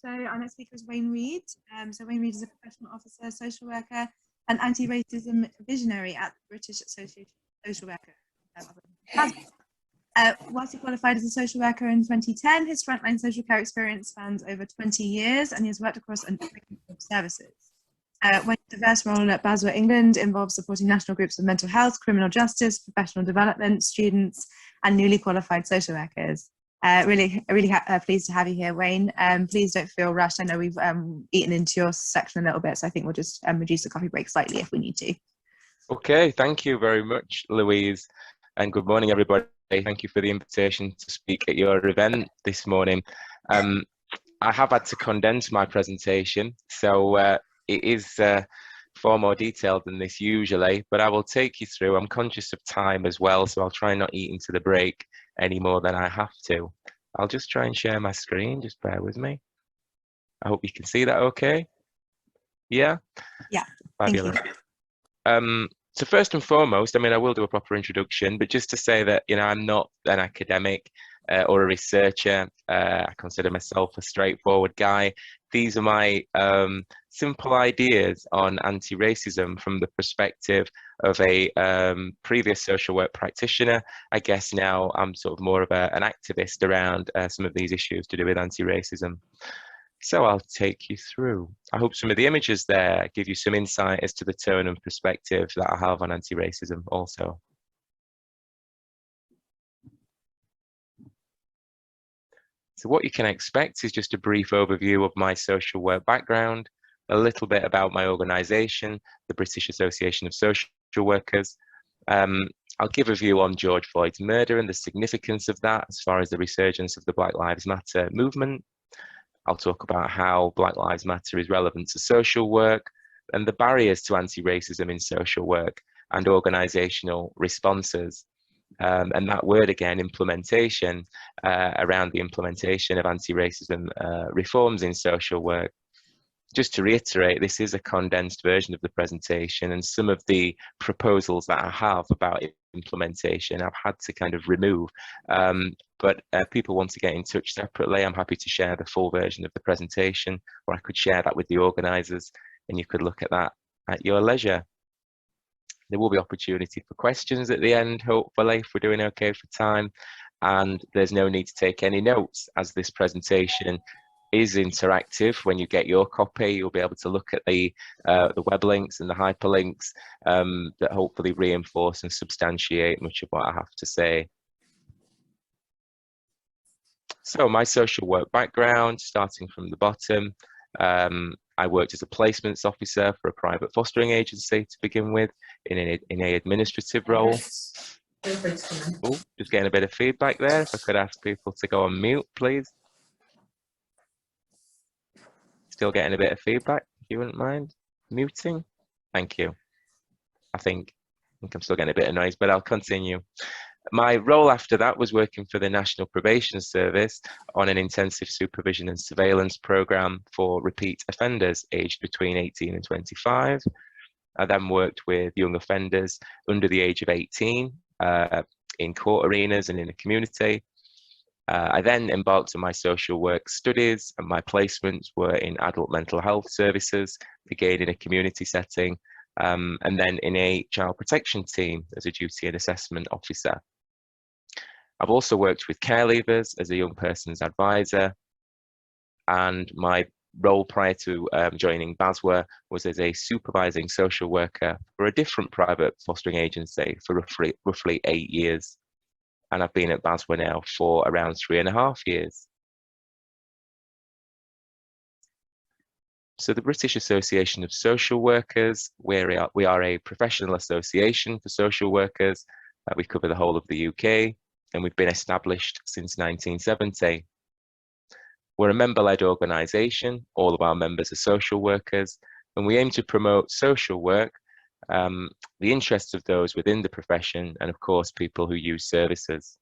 So our next speaker is Reid. So Reid is a professional officer, social worker, and anti-racism visionary at the British Association of Social Workers. Whilst he qualified as a social worker in 2010, his frontline social care experience spans over 20 years, and he has worked across a range of services. When diverse role at BASW England involves supporting national groups of mental health, criminal justice, professional development, students, and newly qualified social workers. Really pleased to have you here, Wayne. Please don't feel rushed. I know we've eaten into your section a little bit, so I think we'll just reduce the coffee break slightly if we need to. Okay, thank you very much, Louise, and good morning, everybody. Thank you for the invitation to speak at your event this morning. I have had to condense my presentation, so it is far more detailed than this usually, but I will take you through. I'm conscious of time as well, so I'll try not eat into the break any more than I have to. I'll just try and share my screen, just bear with me. I hope you can see that okay. Yeah? Yeah, fabulous. thank you. So first and foremost, I mean, I will do a proper introduction, but just to say that, you know, I'm not an academic or a researcher. I consider myself a straightforward guy. These are my simple ideas on anti-racism from the perspective of a previous social work practitioner. I guess now I'm sort of more of an activist around some of these issues to do with anti-racism. So I'll take you through. I hope some of the images there give you some insight as to the tone and perspective that I have on anti-racism also. So what you can expect is just a brief overview of my social work background, a little bit about my organisation, the British Association of Social Workers. I'll give a view on George Floyd's murder and the significance of that as far as the resurgence of the Black Lives Matter movement. I'll talk about how Black Lives Matter is relevant to social work and the barriers to anti-racism in social work and organisational responses. And that word again, implementation, around the implementation of anti-racism reforms in social work. Just to reiterate, this is a condensed version of the presentation, and some of the proposals that I have about implementation I've had to kind of remove. But people want to get in touch separately, I'm happy to share the full version of the presentation, or I could share that with the organisers and you could look at that at your leisure. There will be opportunity for questions at the end, hopefully, if we're doing okay for time. And there's no need to take any notes, as this presentation is interactive. When you get your copy, you'll be able to look at the web links and the hyperlinks that hopefully reinforce and substantiate much of what I have to say. So my social work background, starting from the bottom, I worked as a placements officer for a private fostering agency to begin with, in a administrative role. Oh, just getting a bit of feedback there. If I could ask people to go on mute, please. Still getting a bit of feedback, if you wouldn't mind muting. Thank you. I think I'm still getting a bit of noise, but I'll continue. My role after that was working for the National Probation Service on an intensive supervision and surveillance programme for repeat offenders aged between 18 and 25. I then worked with young offenders under the age of 18 in court arenas and in the community. I then embarked on my social work studies, and my placements were in adult mental health services, again in a community setting, and then in a child protection team as a duty and assessment officer. I've also worked with care leavers as a young person's advisor, and my role prior to joining BASW was as a supervising social worker for a different private fostering agency for roughly 8 years. And I've been at BASW now for around 3.5 years. So the British Association of Social Workers, we are a professional association for social workers. We cover the whole of the UK, and we've been established since 1970. We're a member-led organisation. All of our members are social workers, and we aim to promote social work, the interests of those within the profession, and of course people who use services.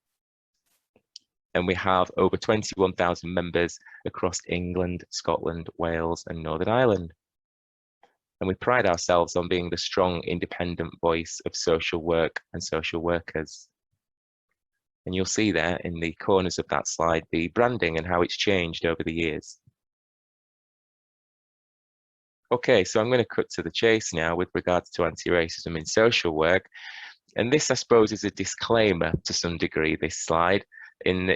And we have over 21,000 members across England, Scotland, Wales and Northern Ireland. And we pride ourselves on being the strong independent voice of social work and social workers. And you'll see there in the corners of that slide the branding and how it's changed over the years. Okay, so I'm going to cut to the chase now with regards to anti-racism in social work. And this, I suppose, is a disclaimer to some degree, this slide, in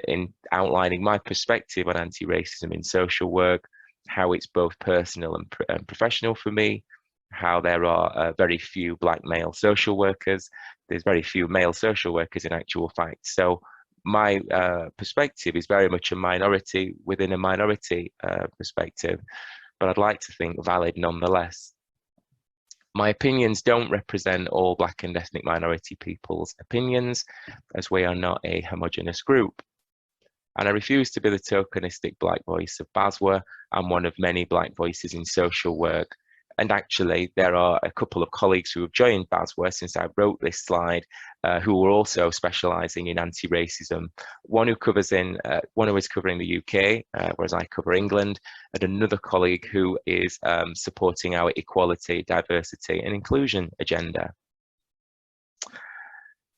outlining my perspective on anti-racism in social work, how it's both personal and professional for me, how there are very few Black male social workers. There's very few male social workers in actual fact. So my perspective is very much a minority within a minority perspective, but I'd like to think valid nonetheless. My opinions don't represent all Black and ethnic minority people's opinions, as we are not a homogenous group. And I refuse to be the tokenistic Black voice of BASW. I'm one of many Black voices in social work. And actually, there are a couple of colleagues who have joined BASW since I wrote this slide, who are also specialising in anti-racism. One who is covering the UK, whereas I cover England, and another colleague who is supporting our equality, diversity, and inclusion agenda.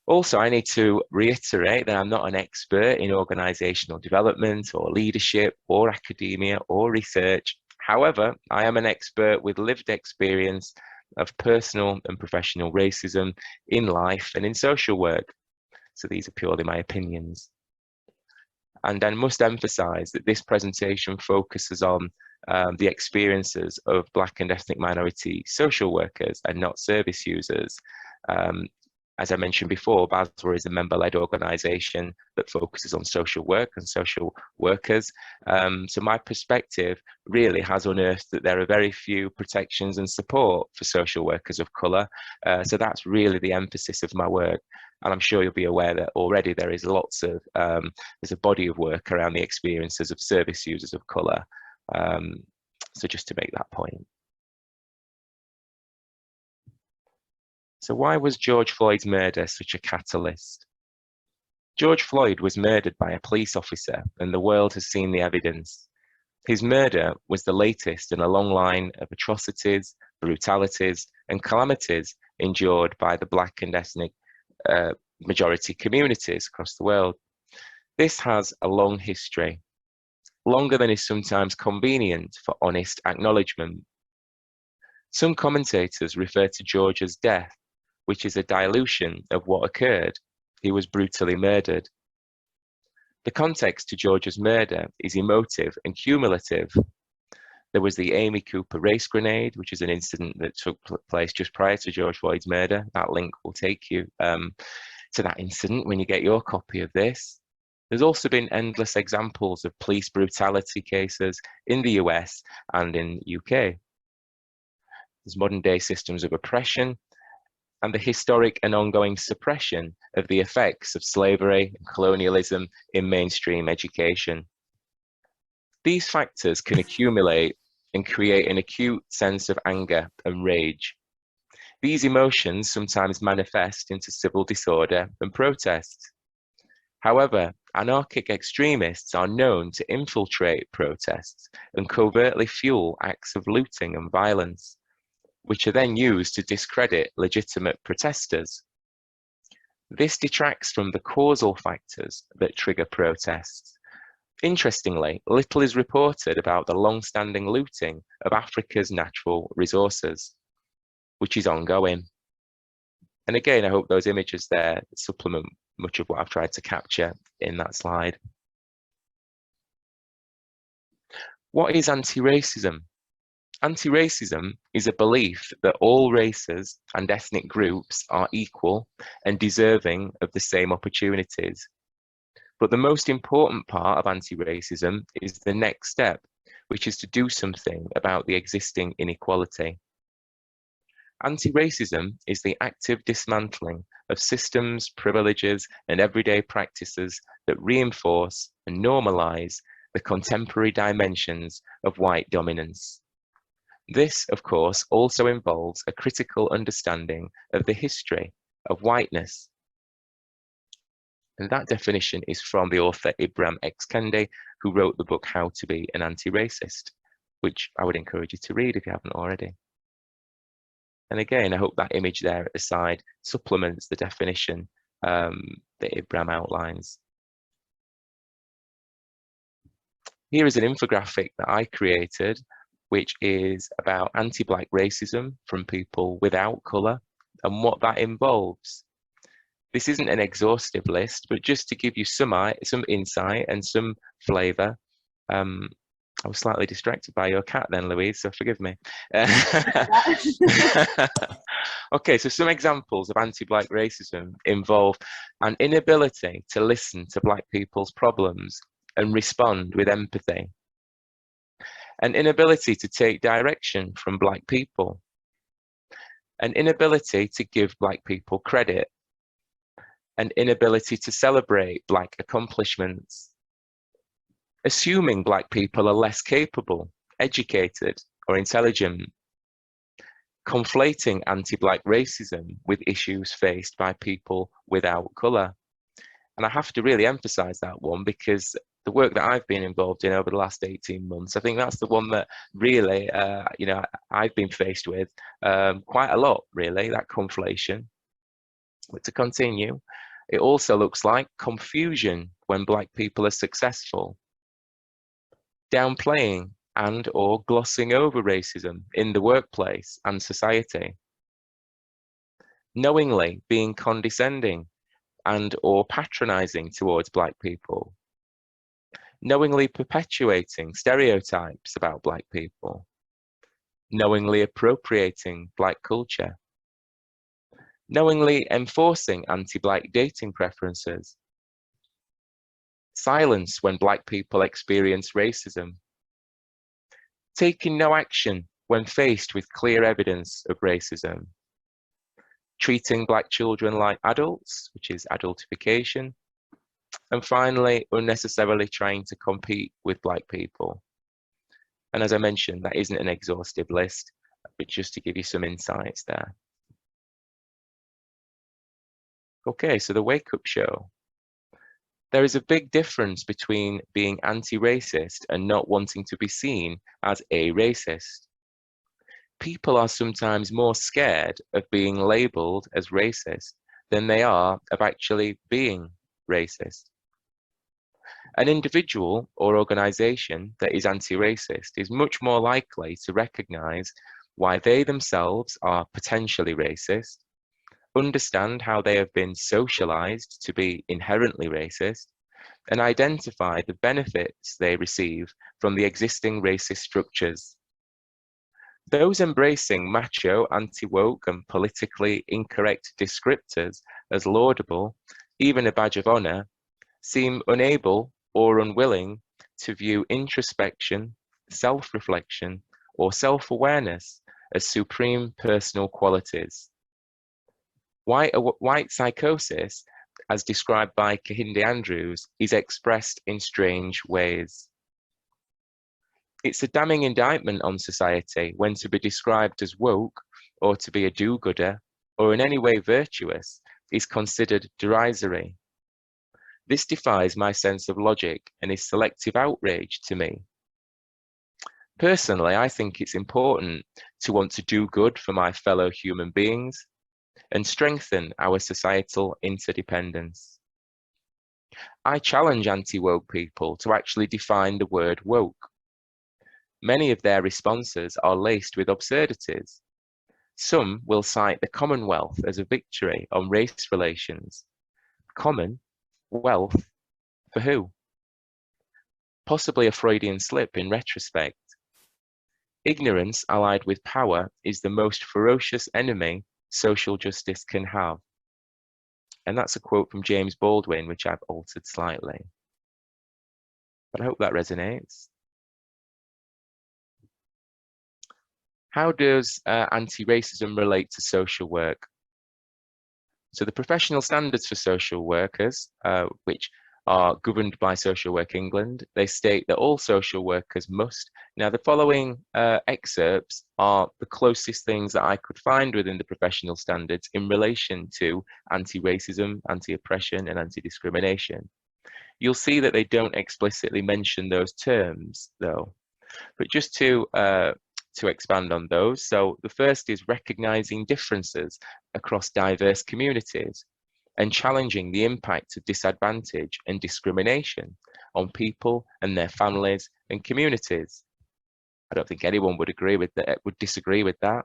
Also, I need to reiterate that I'm not an expert in organisational development or leadership or academia or research. However, I am an expert with lived experience of personal and professional racism in life and in social work. So these are purely my opinions. And I must emphasise that this presentation focuses on the experiences of Black and ethnic minority social workers and not service users. As I mentioned before, BASW is a member-led organisation that focuses on social work and social workers. So my perspective really has unearthed that there are very few protections and support for social workers of colour. So that's really the emphasis of my work. And I'm sure you'll be aware that already there is lots of, there's a body of work around the experiences of service users of colour. So just to make that point. So why was George Floyd's murder such a catalyst? George Floyd was murdered by a police officer, and the world has seen the evidence. His murder was the latest in a long line of atrocities, brutalities, and calamities endured by the Black and ethnic majority communities across the world. This has a long history, longer than is sometimes convenient for honest acknowledgement. Some commentators refer to George's death, which is a dilution of what occurred. He was brutally murdered. The context to George's murder is emotive and cumulative. There was the Amy Cooper race grenade, which is an incident that took place just prior to George Floyd's murder. That link will take you to that incident when you get your copy of this. There's also been endless examples of police brutality cases in the US and in the UK. There's modern day systems of oppression, and the historic and ongoing suppression of the effects of slavery and colonialism in mainstream education. These factors can accumulate and create an acute sense of anger and rage. These emotions sometimes manifest into civil disorder and protest. However, anarchic extremists are known to infiltrate protests and covertly fuel acts of looting and violence, which are then used to discredit legitimate protesters. This detracts from the causal factors that trigger protests. Interestingly, little is reported about the long-standing looting of Africa's natural resources, which is ongoing. And again, I hope those images there supplement much of what I've tried to capture in that slide. What is anti-racism? Anti-racism is a belief that all races and ethnic groups are equal and deserving of the same opportunities. But the most important part of anti-racism is the next step, which is to do something about the existing inequality. Anti-racism is the active dismantling of systems, privileges, and everyday practices that reinforce and normalize the contemporary dimensions of white dominance. This, of course, also involves a critical understanding of the history of whiteness. And that definition is from the author Ibram X. Kendi, who wrote the book How to Be an Anti-Racist, which I would encourage you to read if you haven't already. And again, I hope that image there at the side supplements the definition that Ibram outlines. Here is an infographic that I created, which is about anti-Black racism from people without colour and what that involves. This isn't an exhaustive list, but just to give you some insight and some flavour. I was slightly distracted by your cat then, Louise, so forgive me. Okay, so some examples of anti-Black racism involve an inability to listen to Black people's problems and respond with empathy, an inability to take direction from Black people, an inability to give Black people credit, an inability to celebrate Black accomplishments, assuming Black people are less capable, educated, or intelligent, conflating anti-Black racism with issues faced by people without colour. And I have to really emphasise that one, because the work that I've been involved in over the last 18 months, I think that's the one that really, I've been faced with quite a lot, really, that conflation. But to continue, it also looks like confusion when Black people are successful, downplaying and or glossing over racism in the workplace and society, knowingly being condescending and or patronising towards Black people, knowingly perpetuating stereotypes about Black people, knowingly appropriating Black culture, knowingly enforcing anti-Black dating preferences, silence when Black people experience racism, taking no action when faced with clear evidence of racism, treating Black children like adults, which is adultification, and finally, unnecessarily trying to compete with Black people. And as I mentioned, that isn't an exhaustive list, but just to give you some insights there. Okay, so the wake-up show. There is a big difference between being anti-racist and not wanting to be seen as a racist. People are sometimes more scared of being labelled as racist than they are of actually being racist. An individual or organisation that is anti-racist is much more likely to recognise why they themselves are potentially racist, understand how they have been socialised to be inherently racist, and identify the benefits they receive from the existing racist structures. Those embracing macho, anti-woke and politically incorrect descriptors as laudable, even a badge of honour, seem unable or unwilling to view introspection, self-reflection, or self-awareness as supreme personal qualities. White psychosis, as described by Kehinde Andrews, is expressed in strange ways. It's a damning indictment on society when to be described as woke, or to be a do-gooder, or in any way virtuous, is considered derisory. This defies my sense of logic and is selective outrage to me. Personally, I think it's important to want to do good for my fellow human beings and strengthen our societal interdependence. I challenge anti-woke people to actually define the word woke. Many of their responses are laced with absurdities. Some will cite the Commonwealth as a victory on race relations. Common wealth for who? Possibly a Freudian slip in retrospect. Ignorance allied with power is the most ferocious enemy social justice can have. And that's a quote from James Baldwin, which I've altered slightly. But I hope that resonates. How does anti-racism relate to social work? So the professional standards for social workers, which are governed by Social Work England, they state that all social workers must. Now, the following excerpts are the closest things that I could find within the professional standards in relation to anti-racism, anti-oppression, and anti-discrimination. You'll see that they don't explicitly mention those terms, though. But just to expand on those, so the first is recognising differences across diverse communities and challenging the impact of disadvantage and discrimination on people and their families and communities. I don't think anyone would agree with that, would disagree with that.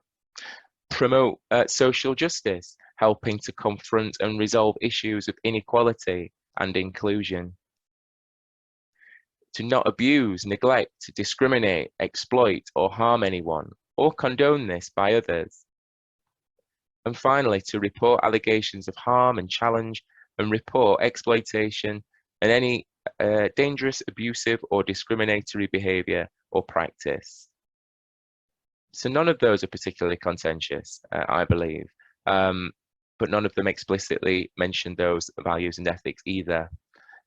Promote social justice, helping to confront and resolve issues of inequality and inclusion. To not abuse, neglect, discriminate, exploit, or harm anyone, or condone this by others. And finally, to report allegations of harm and challenge and report exploitation and any dangerous, abusive, or discriminatory behaviour or practice. So none of those are particularly contentious, I believe, but none of them explicitly mention those values and ethics either.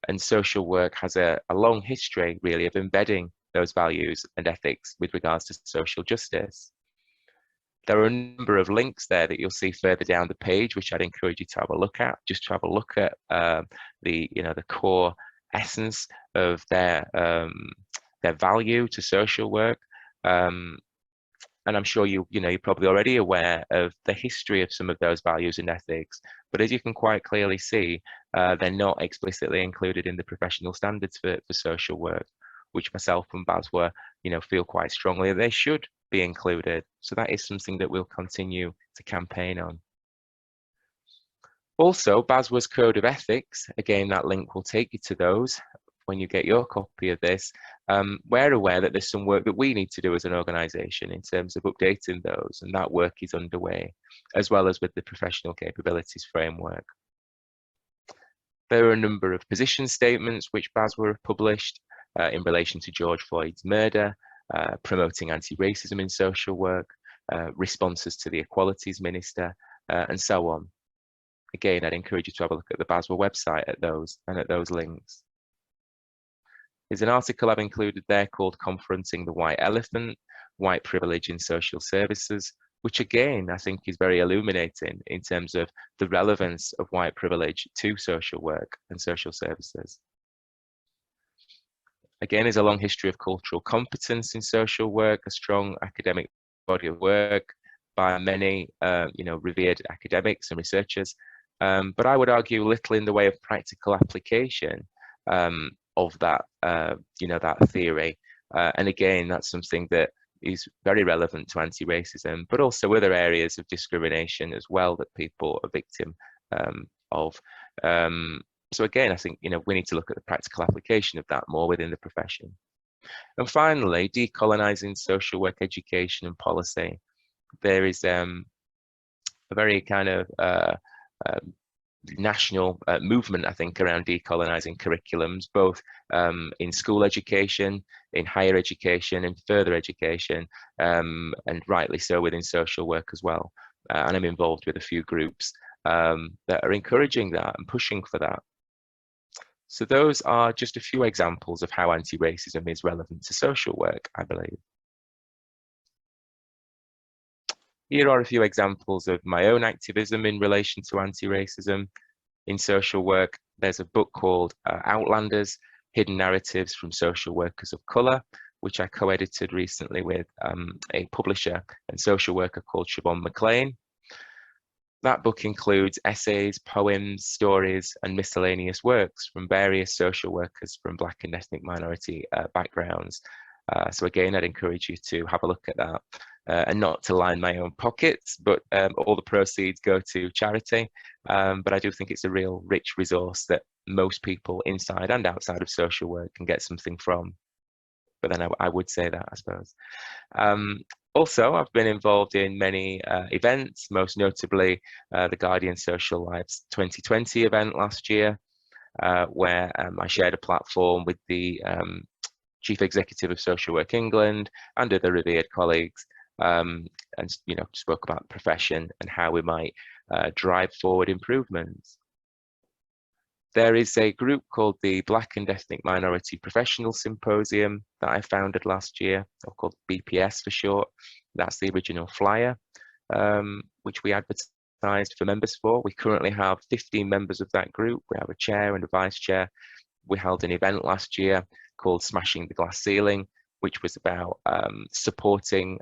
And social work has a long history, really, of embedding those values and ethics with regards to social justice. There are a number of links there that you'll see further down the page, which I'd encourage you to have a look at. Just to have a look at the core essence of their value to social work. And I'm sure you're probably already aware of the history of some of those values and ethics. But as you can quite clearly see, they're not explicitly included in the professional standards for social work, which myself and BASW, feel quite strongly they should be included. So that is something that we'll continue to campaign on. Also, BASW's Code of Ethics, again, that link will take you to those when you get your copy of this. We're aware that there's some work that we need to do as an organisation in terms of updating those, and that work is underway, as well as with the professional capabilities framework. There are a number of position statements which BASW have published in relation to George Floyd's murder, promoting anti-racism in social work, responses to the Equalities Minister, and so on. Again, I'd encourage you to have a look at the BASW website at those and at those links. There's an article I've included there called Confronting the White Elephant, White Privilege in Social Services, which again, I think is very illuminating in terms of the relevance of white privilege to social work and social services. Again, there's a long history of cultural competence in social work, a strong academic body of work by many revered academics and researchers, but I would argue little in the way of practical application of that, that theory. And again, that's something that is very relevant to anti-racism, but also other areas of discrimination as well that people are victim of. So again, I think, we need to look at the practical application of that more within the profession. And finally, decolonising social work education and policy. There is a very kind of national movement, I think, around decolonising curriculums, both in school education, in higher education, and further education, and rightly so within social work as well. And I'm involved with a few groups that are encouraging that and pushing for that. So those are just a few examples of how anti-racism is relevant to social work, I believe. Here are a few examples of my own activism in relation to anti-racism in social work. There's a book called Outlanders, Hidden Narratives from Social Workers of Colour, which I co-edited recently with a publisher and social worker called Siobhan McLean. That book includes essays, poems, stories, and miscellaneous works from various social workers from Black and ethnic minority backgrounds. So again, I'd encourage you to have a look at that. And not to line my own pockets, but all the proceeds go to charity. But I do think it's a real rich resource that most people inside and outside of social work can get something from. But then I would say that, I suppose. Also, I've been involved in many events, most notably the Guardian Social Lives 2020 event last year, where I shared a platform with the Chief Executive of Social Work England and other revered colleagues, and spoke about the profession and how we might drive forward improvements. There is a group called the Black and Ethnic Minority Professional Symposium that I founded last year, or called BPS for short. That's the original flyer, which we advertised for members for. We currently have 15 members of that group. We have a chair and a vice chair. We held an event last year called Smashing the Glass Ceiling, which was about supporting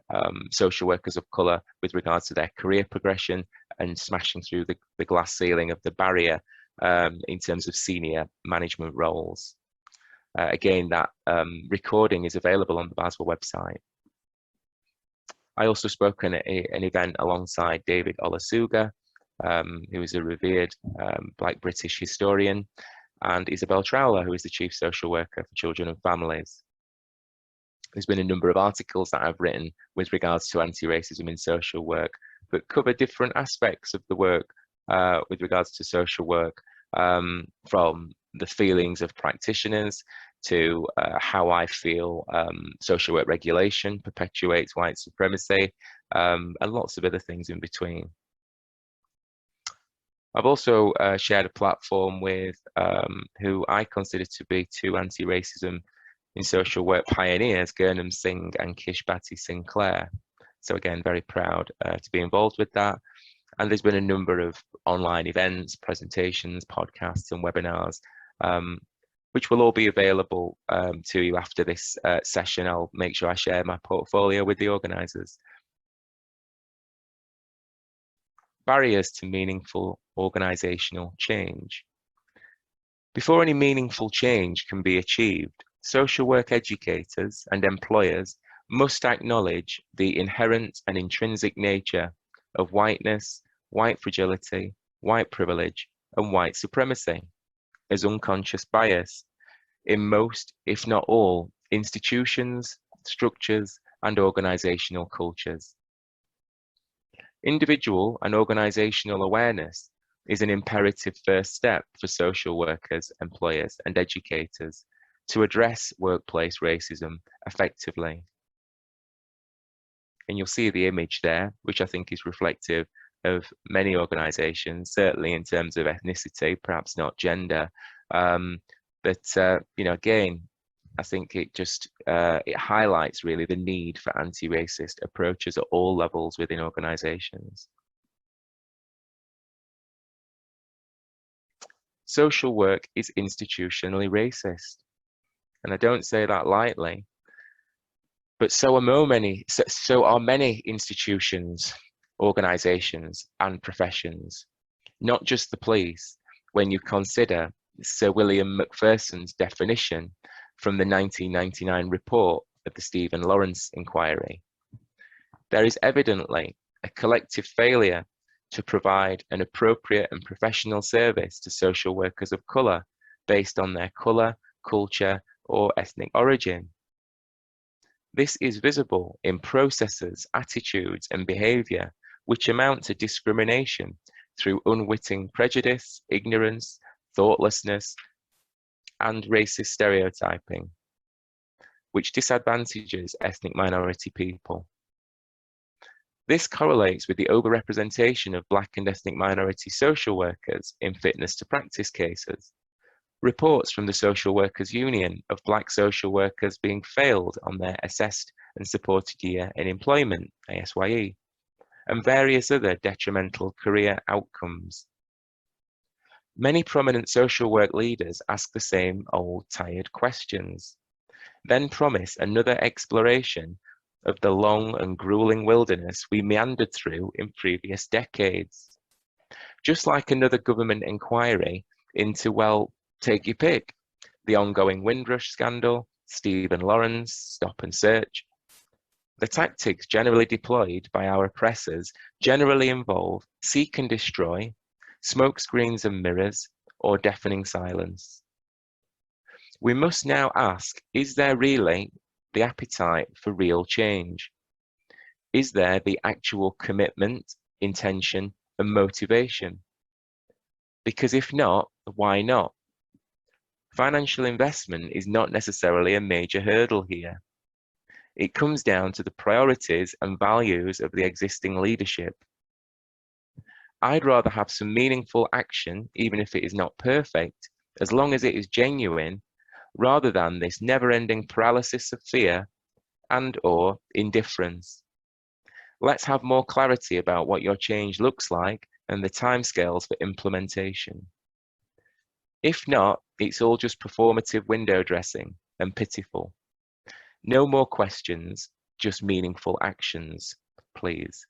social workers of colour with regards to their career progression and smashing through the glass ceiling of the barrier in terms of senior management roles. Again, that recording is available on the BASW website. I also spoke at an event alongside David Olasuga, who is a revered Black British historian, and Isabel Trowler, who is the Chief Social Worker for Children and Families. There's been a number of articles that I've written with regards to anti-racism in social work that cover different aspects of the work with regards to social work, from the feelings of practitioners to how I feel social work regulation perpetuates white supremacy, and lots of other things in between. I've also shared a platform with who I consider to be two anti-racism in social work pioneers, Gurnam Singh and Kishbati Sinclair. So again, very proud to be involved with that. And there's been a number of online events, presentations, podcasts and webinars, which will all be available to you after this session. I'll make sure I share my portfolio with the organisers. Barriers to meaningful organisational change. Before any meaningful change can be achieved, social work educators and employers must acknowledge the inherent and intrinsic nature of whiteness, white fragility, white privilege, and white supremacy as unconscious bias in most, if not all, institutions, structures, and organisational cultures. Individual and organisational awareness is an imperative first step for social workers, employers, and educators to address workplace racism effectively. And you'll see the image there, which I think is reflective of many organisations, certainly in terms of ethnicity, perhaps not gender. But you know, again, I think it just it highlights really the need for anti-racist approaches at all levels within organisations. Social work is institutionally racist, and I don't say that lightly. But so are many institutions, organisations, and professions, not just the police. When you consider Sir William Macpherson's definition from the 1999 report of the Stephen Lawrence inquiry, there is evidently a collective failure to provide an appropriate and professional service to social workers of colour based on their colour, culture, or ethnic origin. This is visible in processes, attitudes, and behaviour which amount to discrimination through unwitting prejudice, ignorance, thoughtlessness, and racist stereotyping, which disadvantages ethnic minority people. This correlates with the overrepresentation of Black and ethnic minority social workers in fitness to practice cases. Reports from the Social Workers Union of Black social workers being failed on their assessed and supported year in employment, ASYE, and various other detrimental career outcomes. Many prominent social work leaders ask the same old tired questions, then promise another exploration of the long and grueling wilderness we meandered through in previous decades. Just like another government inquiry into, well, take your pick, the ongoing Windrush scandal, Stephen Lawrence, stop and search. The tactics generally deployed by our oppressors generally involve seek and destroy, smokescreens and mirrors, or deafening silence. We must now ask, is there really the appetite for real change? Is there the actual commitment, intention, and motivation? Because if not, why not? Financial investment is not necessarily a major hurdle here. It comes down to the priorities and values of the existing leadership. I'd rather have some meaningful action, even if it is not perfect, as long as it is genuine, rather than this never-ending paralysis of fear and/or indifference. Let's have more clarity about what your change looks like and the timescales for implementation. If not, it's all just performative window dressing and pitiful. No more questions, just meaningful actions, please.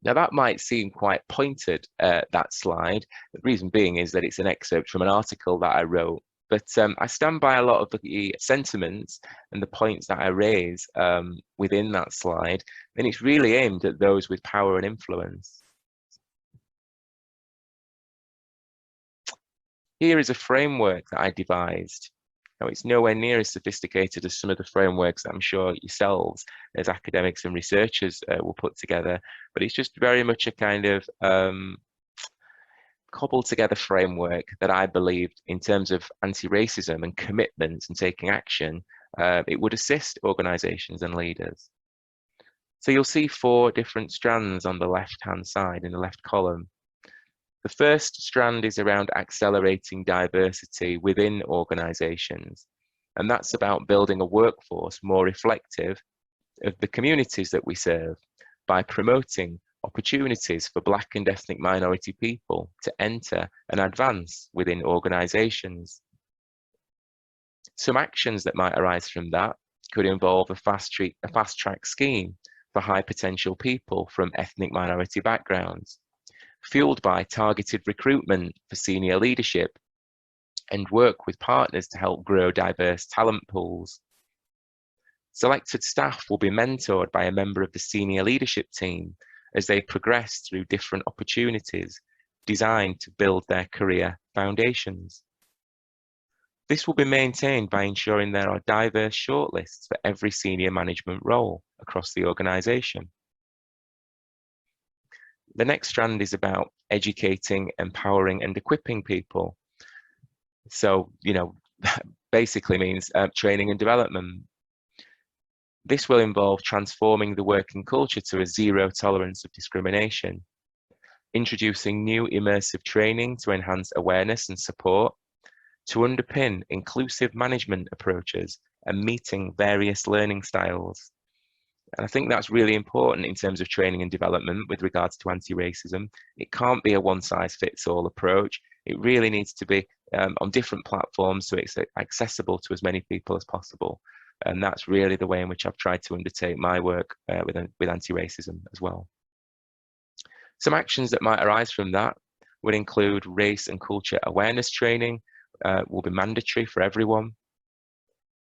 Now that might seem quite pointed, that slide. The reason being is that it's an excerpt from an article that I wrote But I stand by a lot of the sentiments and the points that I raise within that slide, and it's really aimed at those with power and influence. Here is a framework that I devised. Now, it's nowhere near as sophisticated as some of the frameworks that I'm sure yourselves as academics and researchers will put together, but it's just very much a kind of cobbled together framework that I believed, in terms of anti-racism and commitments and taking action, it would assist organisations and leaders. So you'll see 4 different strands on the left-hand side in the left column. The first strand is around accelerating diversity within organisations, and that's about building a workforce more reflective of the communities that we serve by promoting opportunities for Black and ethnic minority people to enter and advance within organisations. Some actions that might arise from that could involve a fast-track scheme for high potential people from ethnic minority backgrounds, fueled by targeted recruitment for senior leadership, and work with partners to help grow diverse talent pools. Selected staff will be mentored by a member of the senior leadership team as they progress through different opportunities designed to build their career foundations. This will be maintained by ensuring there are diverse shortlists for every senior management role across the organisation. The next strand is about educating, empowering and equipping people. So, that basically means training and development. This will involve transforming the working culture to a zero tolerance of discrimination, introducing new immersive training to enhance awareness and support, to underpin inclusive management approaches and meeting various learning styles. And I think that's really important in terms of training and development with regards to anti-racism. It can't be a one-size-fits-all approach. It really needs to be on different platforms so it's accessible to as many people as possible. And that's really the way in which I've tried to undertake my work with anti-racism as well. Some actions that might arise from that would include race and culture awareness training, will be mandatory for everyone.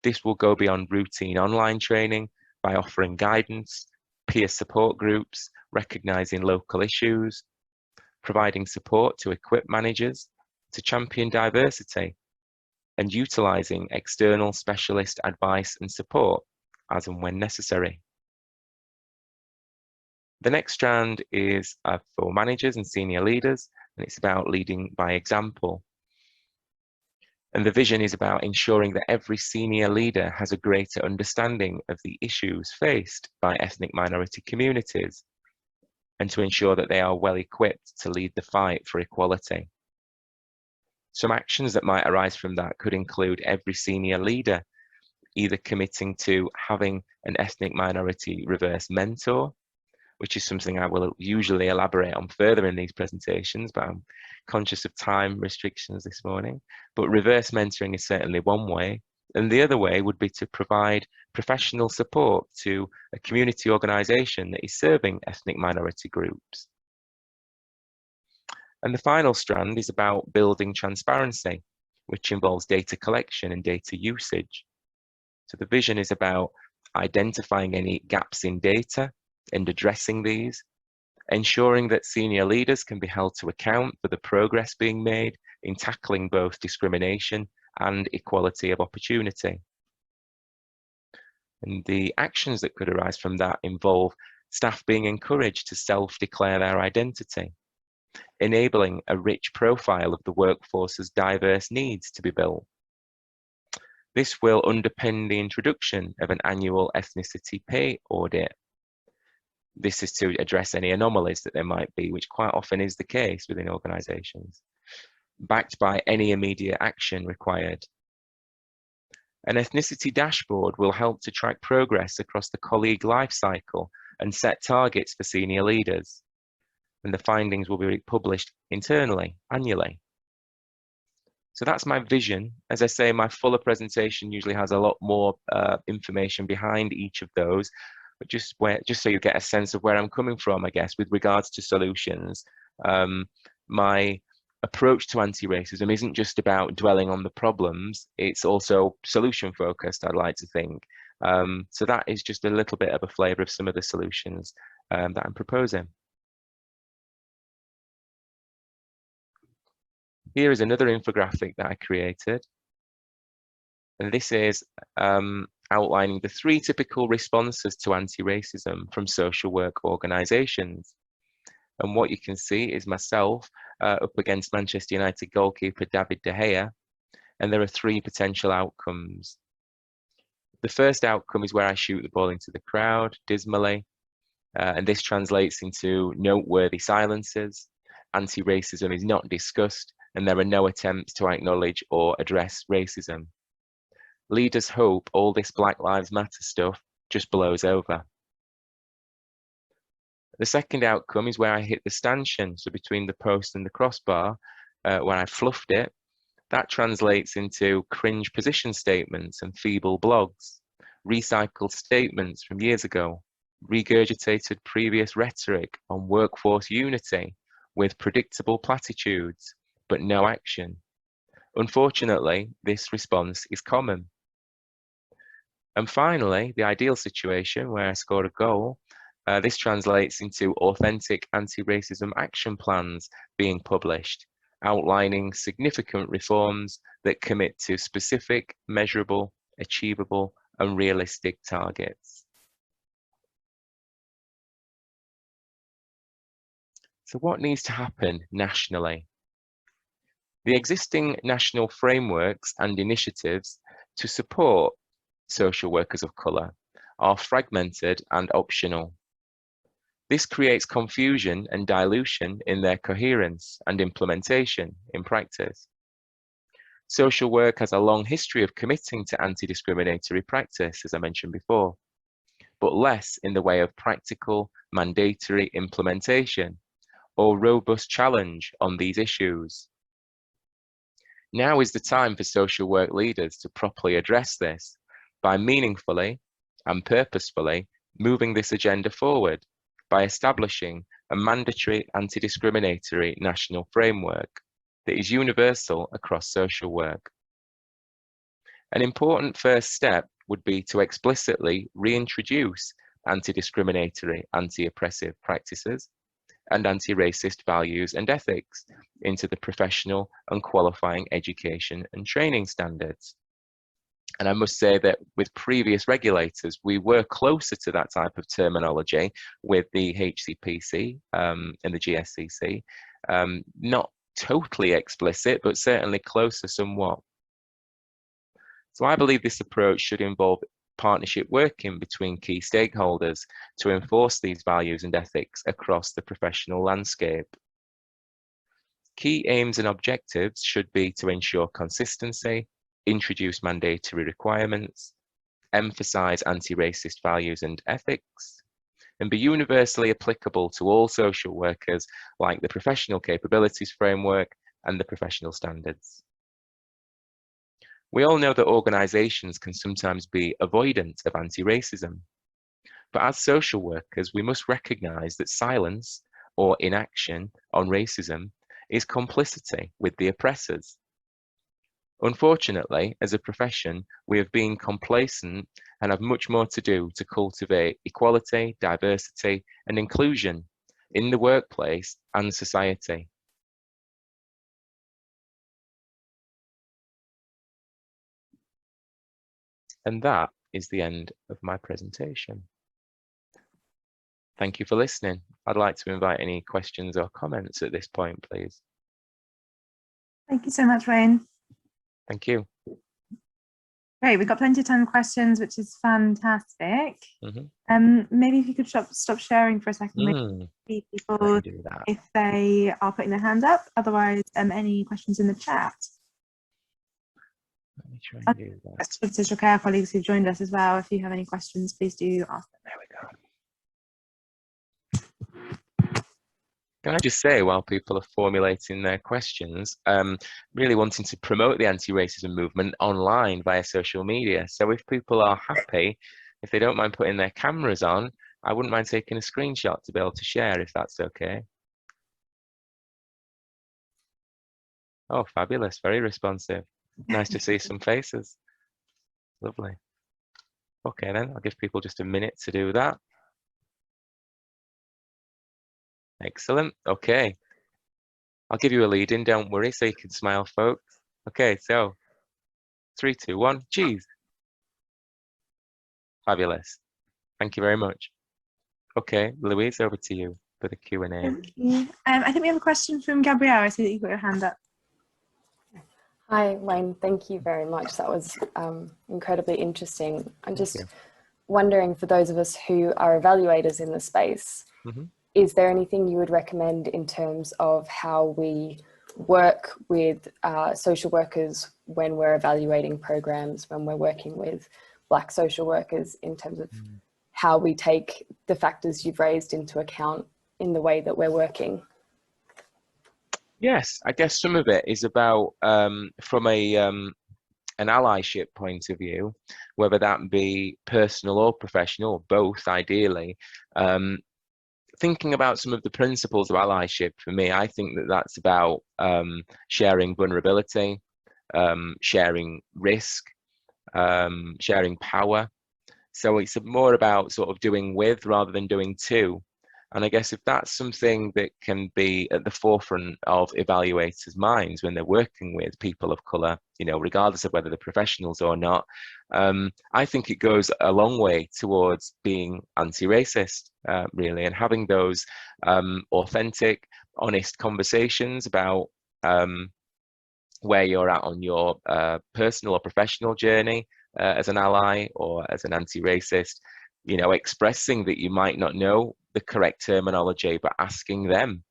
This will go beyond routine online training by offering guidance, peer support groups, recognising local issues, providing support to equip managers to champion diversity, and utilising external specialist advice and support as and when necessary. The next strand is for managers and senior leaders, and it's about leading by example. And the vision is about ensuring that every senior leader has a greater understanding of the issues faced by ethnic minority communities, and to ensure that they are well equipped to lead the fight for equality. Some actions that might arise from that could include every senior leader either committing to having an ethnic minority reverse mentor, which is something I will usually elaborate on further in these presentations, but I'm conscious of time restrictions this morning. But reverse mentoring is certainly one way. And the other way would be to provide professional support to a community organisation that is serving ethnic minority groups. And the final strand is about building transparency, which involves data collection and data usage. So the vision is about identifying any gaps in data and addressing these, ensuring that senior leaders can be held to account for the progress being made in tackling both discrimination and equality of opportunity. And the actions that could arise from that involve staff being encouraged to self-declare their identity, enabling a rich profile of the workforce's diverse needs to be built. This will underpin the introduction of an annual ethnicity pay audit. This is to address any anomalies that there might be, which quite often is the case within organisations, backed by any immediate action required. An ethnicity dashboard will help to track progress across the colleague life cycle and set targets for senior leaders, and the findings will be published internally, annually. So that's my vision. As I say, my fuller presentation usually has a lot more information behind each of those, but just so you get a sense of where I'm coming from, I guess, with regards to solutions. My approach to anti-racism isn't just about dwelling on the problems, it's also solution focused, I'd like to think. So that is just a little bit of a flavour of some of the solutions that I'm proposing. Here is another infographic that I created. And this is outlining the 3 typical responses to anti-racism from social work organisations. And what you can see is myself up against Manchester United goalkeeper David De Gea, and there are 3 potential outcomes. The first outcome is where I shoot the ball into the crowd dismally, and this translates into noteworthy silences. Anti-racism is not discussed, and there are no attempts to acknowledge or address racism. Leaders hope all this Black Lives Matter stuff just blows over. The second outcome is where I hit the stanchion, so between the post and the crossbar, where I fluffed it. That translates into cringe position statements and feeble blogs, recycled statements from years ago, regurgitated previous rhetoric on workforce unity with predictable platitudes, but no action. Unfortunately, this response is common. And finally, the ideal situation where I scored a goal, this translates into authentic anti-racism action plans being published, outlining significant reforms that commit to specific, measurable, achievable, and realistic targets. So what needs to happen nationally? The existing national frameworks and initiatives to support social workers of colour are fragmented and optional. This creates confusion and dilution in their coherence and implementation in practice. Social work has a long history of committing to anti-discriminatory practice, as I mentioned before, but less in the way of practical, mandatory implementation or robust challenge on these issues. Now is the time for social work leaders to properly address this by meaningfully and purposefully moving this agenda forward by establishing a mandatory anti-discriminatory national framework that is universal across social work. An important first step would be to explicitly reintroduce anti-discriminatory, anti-oppressive practices and anti-racist values and ethics into the professional and qualifying education and training standards. And I must say that with previous regulators, we were closer to that type of terminology with the HCPC and the GSCC. Not totally explicit, but certainly closer somewhat. So I believe this approach should involve partnership working between key stakeholders to enforce these values and ethics across the professional landscape. Key aims and objectives should be to ensure consistency, introduce mandatory requirements, emphasize anti-racist values and ethics, and be universally applicable to all social workers, like the Professional Capabilities Framework and the professional standards. We all know that organisations can sometimes be avoidant of anti-racism, but as social workers, we must recognise that silence or inaction on racism is complicity with the oppressors. Unfortunately, as a profession, we have been complacent and have much more to do to cultivate equality, diversity, and inclusion in the workplace and society. And that is the end of my presentation. Thank you for listening. I'd like to invite any questions or comments at this point, please. Thank you so much, Wayne. Thank you. Great, we've got plenty of time for questions, which is fantastic. Maybe if you could stop sharing for a second, maybe people if they are putting their hand up. Otherwise, any questions in the chat. Let me try and do that. Social care colleagues who've joined us as well. If you have any questions, please do ask them. There we go. Can I just say, while people are formulating their questions, really wanting to promote the anti-racism movement online via social media. So if people are happy, if they don't mind putting their cameras on, I wouldn't mind taking a screenshot to be able to share, if that's okay. Oh, fabulous. Very responsive. Nice to see some faces. Lovely. Okay, then I'll give people just a minute to do that. Excellent. Okay. I'll give you a lead in, don't worry, so you can smile, folks. Okay, so 3, 2, 1, cheese. Fabulous. Thank you very much. Okay, Louise, over to you for the Q&A. Thank you. I think we have a question from Gabrielle. I see that you've got your hand up. Hi, Wayne. Thank you very much. That was incredibly interesting. I'm just wondering, for those of us who are evaluators in the space, is there anything you would recommend in terms of how we work with social workers when we're evaluating programs, when we're working with Black social workers, in terms of how we take the factors you've raised into account in the way that we're working? Yes, I guess some of it is about from an allyship point of view, whether that be personal or professional, both ideally. Thinking about some of the principles of allyship, for me, I think that that's about sharing vulnerability, sharing risk, sharing power. So it's more about sort of doing with rather than doing to. And I guess if that's something that can be at the forefront of evaluators' minds when they're working with people of colour, you know, regardless of whether they're professionals or not, I think it goes a long way towards being anti-racist, really, and having those authentic, honest conversations about where you're at on your personal or professional journey as an ally or as an anti-racist, you know, expressing that you might not know the correct terminology, but asking them,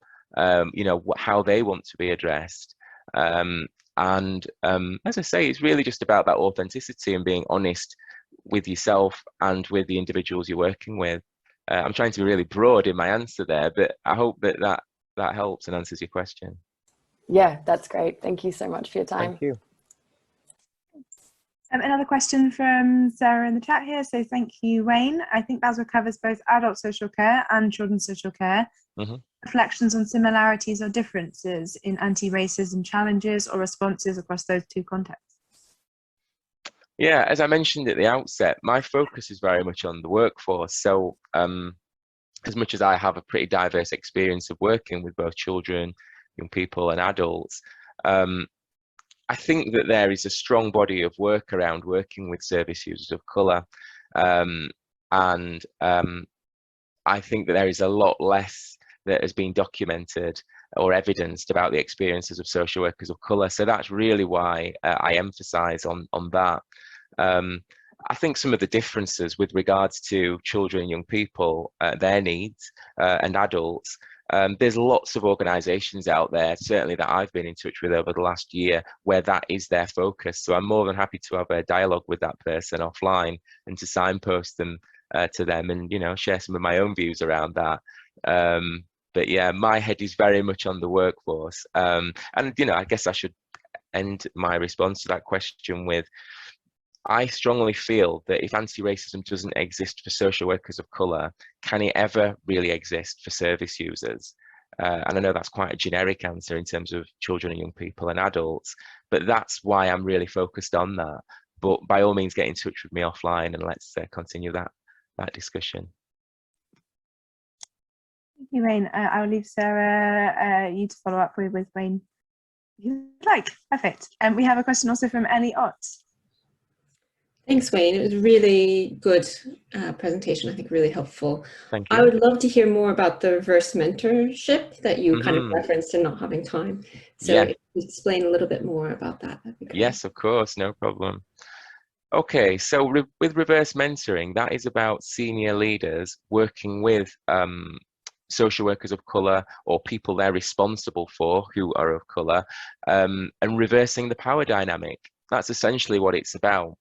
you know, how they want to be addressed. And as I say, it's really just about that authenticity and being honest with yourself and with the individuals you're working with. I'm trying to be really broad in my answer there, but I hope that helps and answers your question. Yeah, that's great. Thank you so much for your time. Thank you. Another question from Sarah in the chat here. So thank you, Wayne. I think BASW covers both adult social care and children's social care. Reflections on similarities or differences in anti-racism challenges or responses across those two contexts. Yeah, as I mentioned at the outset, my focus is very much on the workforce. So as much as I have a pretty diverse experience of working with both children, young people and adults, I think that there is a strong body of work around working with service users of colour, and I think that there is a lot less that has been documented or evidenced about the experiences of social workers of colour. So that's really why I emphasise on that. I think some of the differences with regards to children and young people, their needs, and adults, there's lots of organisations out there, certainly that I've been in touch with over the last year, where that is their focus. So I'm more than happy to have a dialogue with that person offline and to signpost them to them and, you know, share some of my own views around that. But yeah, my head is very much on the workforce. And, you know, I guess I should end my response to that question with, I strongly feel that if anti-racism doesn't exist for social workers of colour, can it ever really exist for service users? And I know that's quite a generic answer in terms of children and young people and adults, but that's why I'm really focused on that. But by all means, get in touch with me offline and let's continue that discussion. Thank you, Wayne. I'll leave Sarah you to follow up with Wayne if you'd like. Perfect. And we have a question also from Ellie Ott. Thanks, Wayne. It was a really good presentation, I think really helpful. Thank you. I would love to hear more about the reverse mentorship that you kind of referenced and not having time. So if you explain a little bit more about that, that'd be great. Yes, of course, no problem. Okay, so with reverse mentoring, that is about senior leaders working with social workers of colour or people they're responsible for who are of colour, and reversing the power dynamic. That's essentially what it's about.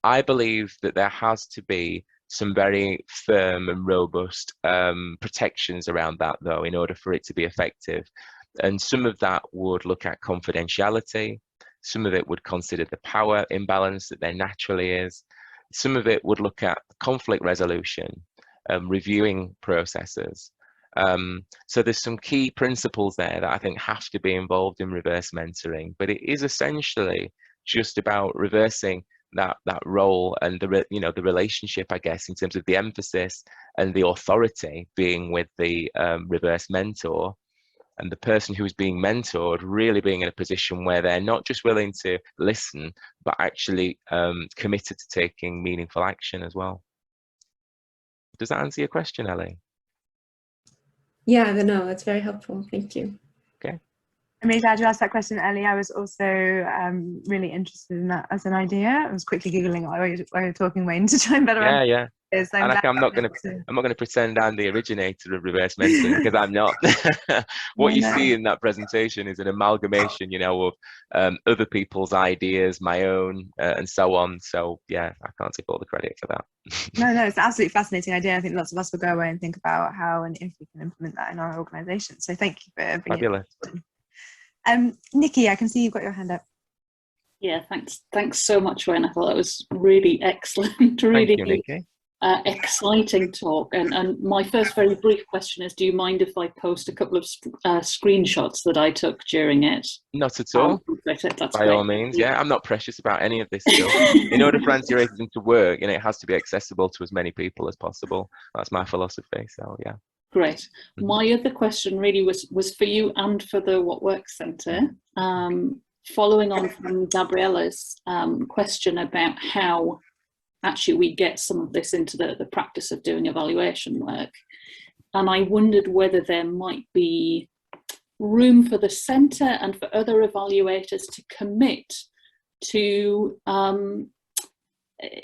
I believe that there has to be some very firm and robust protections around that, though, in order for it to be effective. And some of that would look at confidentiality. Some of it would consider the power imbalance that there naturally is. Some of it would look at conflict resolution, reviewing processes. So there's some key principles there that I think have to be involved in reverse mentoring, but it is essentially just about reversing that role and the relationship, I guess, in terms of the emphasis and the authority being with the reverse mentor, and the person who's being mentored really being in a position where they're not just willing to listen, but actually committed to taking meaningful action as well. Does that answer your question, Ellie? Yeah, no, that's very helpful. Thank you. Okay. I'm really glad you asked that question, Ellie. I was also really interested in that as an idea. I was quickly Googling while you were talking, Wayne, to try and better Yeah. is. And I'm not going to pretend I'm the originator of reverse mentoring, because I'm not. What you see in that presentation is an amalgamation, of other people's ideas, my own, and so on. So yeah, I can't take all the credit for that. No, it's an absolutely fascinating idea. I think lots of us will go away and think about how and if we can implement that in our organisation. So thank you for bringing Fabulous. it. Nikki, I can see you've got your hand up. Yeah, thanks so much, Wayne. I thought that was really excellent, really. Thank you, Nikki. Exciting talk. And my first very brief question is, do you mind if I post a couple of screenshots that I took during it? Not at all. That's by all means. Yeah, I'm not precious about any of this stuff. In order for antiracism to work, it has to be accessible to as many people as possible. That's my philosophy. So yeah. Great. My other question really was for you and for the What Works Centre. Following on from Gabriella's question about how actually we get some of this into the practice of doing evaluation work. And I wondered whether there might be room for the centre and for other evaluators to commit to,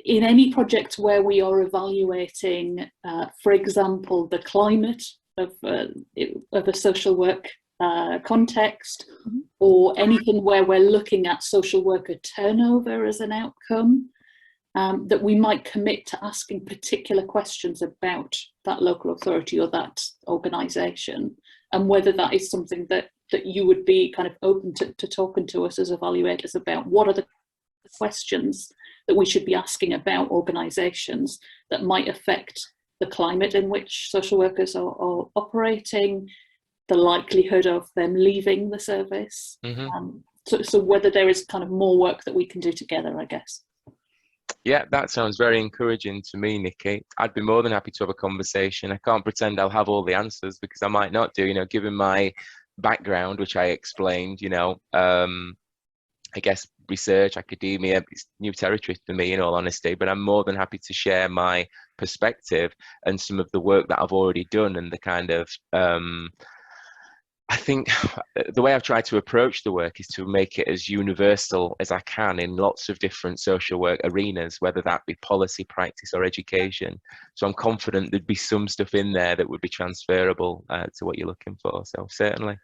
in any project where we are evaluating, for example, the climate of a social work context, or anything where we're looking at social worker turnover as an outcome, that we might commit to asking particular questions about that local authority or that organisation, and whether that is something that you would be kind of open to talking to us as evaluators about. What are the questions that we should be asking about organisations that might affect the climate in which social workers are operating, the likelihood of them leaving the service. So whether there is kind of more work that we can do together, I guess. Yeah, that sounds very encouraging to me, Nikki. I'd be more than happy to have a conversation. I can't pretend I'll have all the answers, because I might not do, given my background, which I explained, I guess research, academia, it's new territory for me, in all honesty, but I'm more than happy to share my perspective and some of the work that I've already done, and the kind of, I think the way I've tried to approach the work is to make it as universal as I can in lots of different social work arenas, whether that be policy, practice, or education. So I'm confident there'd be some stuff in there that would be transferable to what you're looking for. So certainly.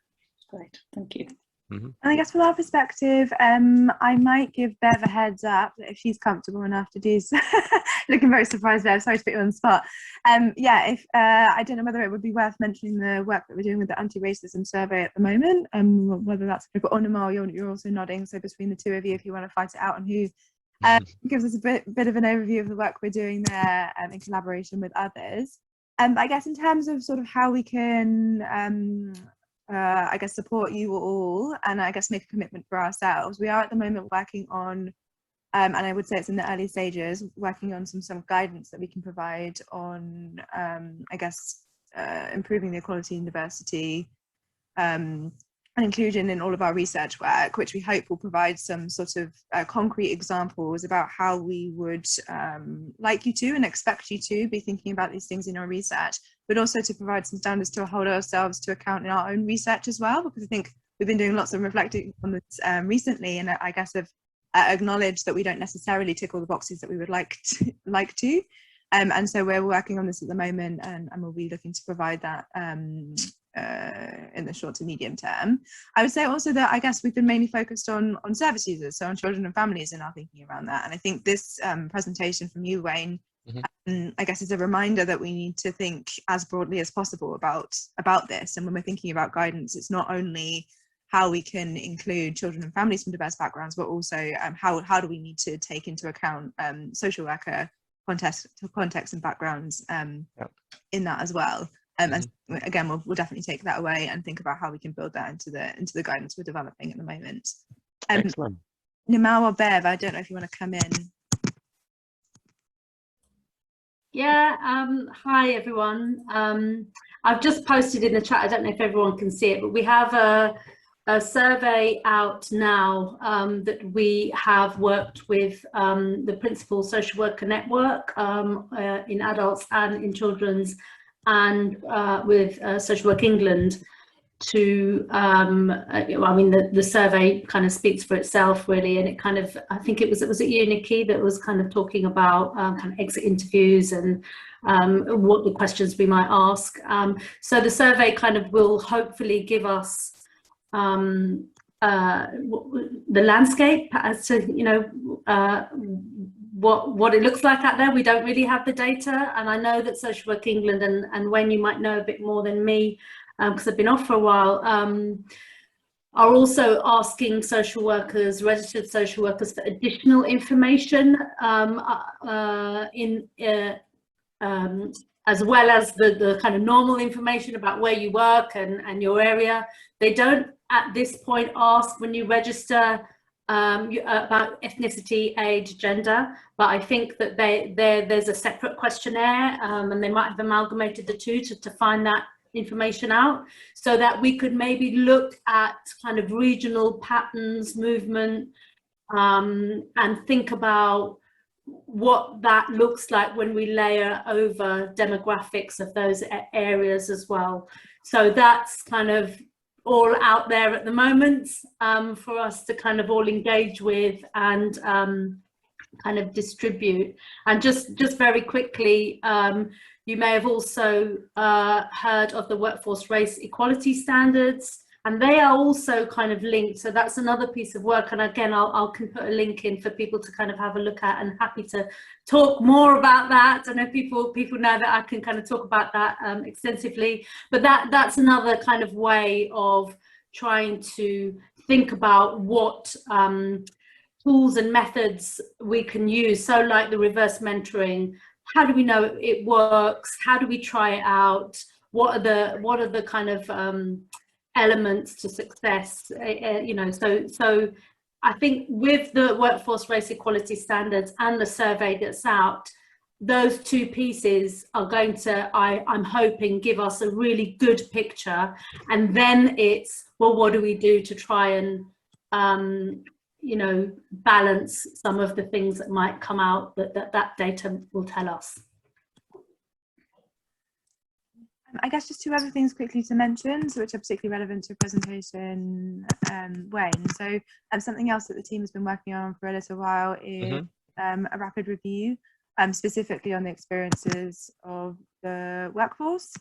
Great, thank you. And I guess from our perspective, I might give Bev a heads up that if she's comfortable enough to do so. Looking very surprised, Bev, sorry to put you on the spot. If I don't know whether it would be worth mentioning the work that we're doing with the anti-racism survey at the moment, whether that's or Namal, you're also nodding, so between the two of you, if you want to fight it out on who gives us a bit of an overview of the work we're doing there in collaboration with others. I guess in terms of sort of how we can support you all, and I guess make a commitment for ourselves. We are at the moment working on, and I would say it's in the early stages, working on some guidance that we can provide on, improving the equality and diversity and inclusion in all of our research work, which we hope will provide some sort of concrete examples about how we would like you to and expect you to be thinking about these things in our research, but also to provide some standards to hold ourselves to account in our own research as well, because I think we've been doing lots of reflecting on this recently, and I guess have acknowledged that we don't necessarily tick all the boxes that we would like to. And so we're working on this at the moment, and we'll be looking to provide that in the short to medium term. I would say also that I guess we've been mainly focused on service users, so on children and families, in our thinking around that. And I think this presentation from you, Wayne, I guess is a reminder that we need to think as broadly as possible about this. And when we're thinking about guidance, it's not only how we can include children and families from diverse backgrounds, but also how do we need to take into account social worker context and backgrounds in that as well. And again, we'll definitely take that away and think about how we can build that into the guidance we're developing at the moment. Excellent. Nimal or Bev, I don't know if you want to come in. Yeah, hi everyone. I've just posted in the chat, I don't know if everyone can see it, but we have a survey out now that we have worked with the Principal Social Worker Network in adults and in children's, and with Social Work England to, I mean, the survey kind of speaks for itself really, and it kind of, I think it was you, Nikki, that was kind of talking about kind of exit interviews and what the questions we might ask. So the survey kind of will hopefully give us the landscape as to, you know, what it looks like out there. We don't really have the data, and I know that Social Work England and Wayne, you might know a bit more than me, because I've been off for a while, are also asking social workers, registered social workers, for additional information as well as the kind of normal information about where you work and your area. They don't at this point ask when you register about ethnicity, age, gender, but I think that there's a separate questionnaire, and they might have amalgamated the two to find that information out, so that we could maybe look at kind of regional patterns, movement, and think about what that looks like when we layer over demographics of those areas as well. So that's kind of all out there at the moment for us to kind of all engage with and kind of distribute. And just very quickly, you may have also heard of the workforce race equality standards, and they are also kind of linked. So that's another piece of work. And again, I'll can put a link in for people to kind of have a look at, and happy to talk more about that. I know people know that I can kind of talk about that extensively, but that's another kind of way of trying to think about what tools and methods we can use. So like the reverse mentoring, how do we know it works? How do we try it out? What are the kind of elements to success? You know, so I think with the workforce race equality standards and the survey that's out, those two pieces are going to, I'm hoping, give us a really good picture. And then it's, well, what do we do to try and you know, balance some of the things that might come out that data will tell us. I guess just two other things quickly to mention, so which are particularly relevant to your presentation, Wayne. So something else that the team has been working on for a little while is a rapid review, specifically on the experiences of the workforce,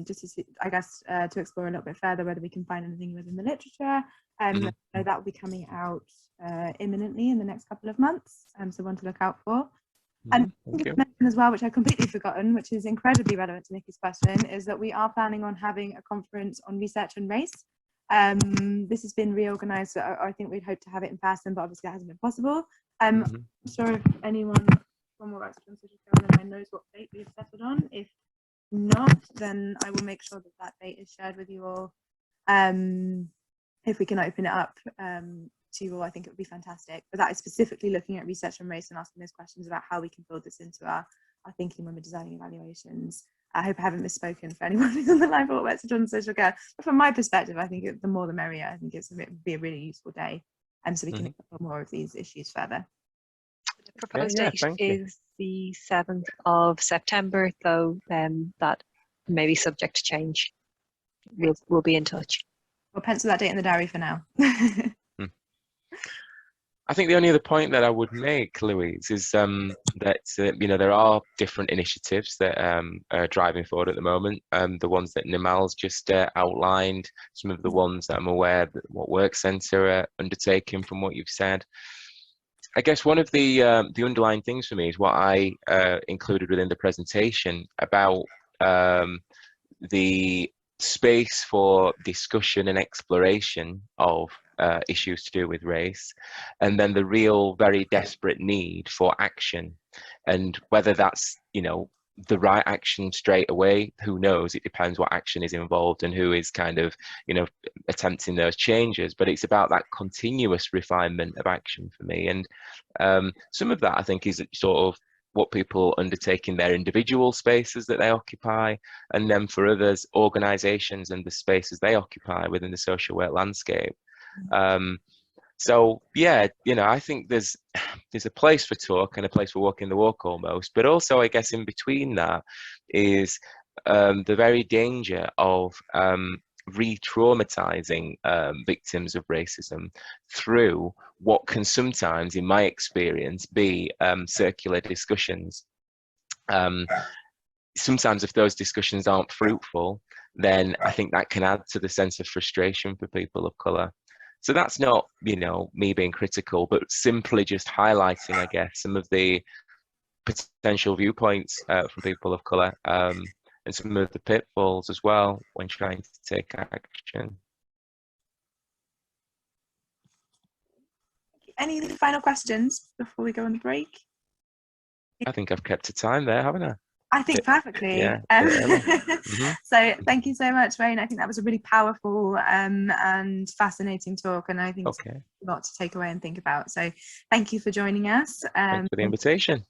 just to see, I guess, to explore a little bit further whether we can find anything within the literature. So that will be coming out imminently in the next couple of months, so one to look out for. And I think mention as well, which I've completely forgotten, which is incredibly relevant to Nikki's question, is that we are planning on having a conference on research and race. This has been reorganised, so I think we'd hope to have it in person, but obviously that hasn't been possible. I'm not sure if anyone from what Activism knows what date we've settled on. If not, then I will make sure that that date is shared with you all. If we can open it up to you all, I think it would be fantastic. But that is specifically looking at research and race and asking those questions about how we can build this into our thinking when we're designing evaluations. I hope I haven't misspoken for anyone who's on the line for what works for children's social care. But from my perspective, I think the more the merrier. I think it would be a really useful day, so we can explore more of these issues further. The proposed date is the 7th of September, though that may be subject to change. We'll be in touch. We'll pencil that date in the diary for now. I think the only other point that I would make, Louise, is that you know, there are different initiatives that are driving forward at the moment. The ones that Nimal's just outlined, some of the ones that I'm aware that what Work Centre are undertaking from what you've said. I guess one of the underlying things for me is what I included within the presentation about the space for discussion and exploration of issues to do with race, and then the real very desperate need for action, and whether that's, you know, the right action straight away. Who knows? It depends what action is involved and who is kind of, you know, attempting those changes. But it's about that continuous refinement of action for me. And some of that, I think, is sort of what people undertake in their individual spaces that they occupy, and then for others, organisations and the spaces they occupy within the social work landscape. So yeah, you know, I think there's a place for talk and a place for walking the walk almost, but also I guess in between that is the very danger of re-traumatizing victims of racism through what can sometimes, in my experience, be circular discussions. Sometimes if those discussions aren't fruitful, then I think that can add to the sense of frustration for people of colour. So that's not, you know, me being critical, but simply just highlighting, I guess, some of the potential viewpoints from people of colour, and some of the pitfalls as well when trying to take action. Any final questions before we go on the break? I think I've kept to time there, haven't I? I think perfectly. Yeah. So thank you so much, Wayne. I think that was a really powerful and fascinating talk, and I think it's a lot to take away and think about. So thank you for joining us. Thanks for the invitation.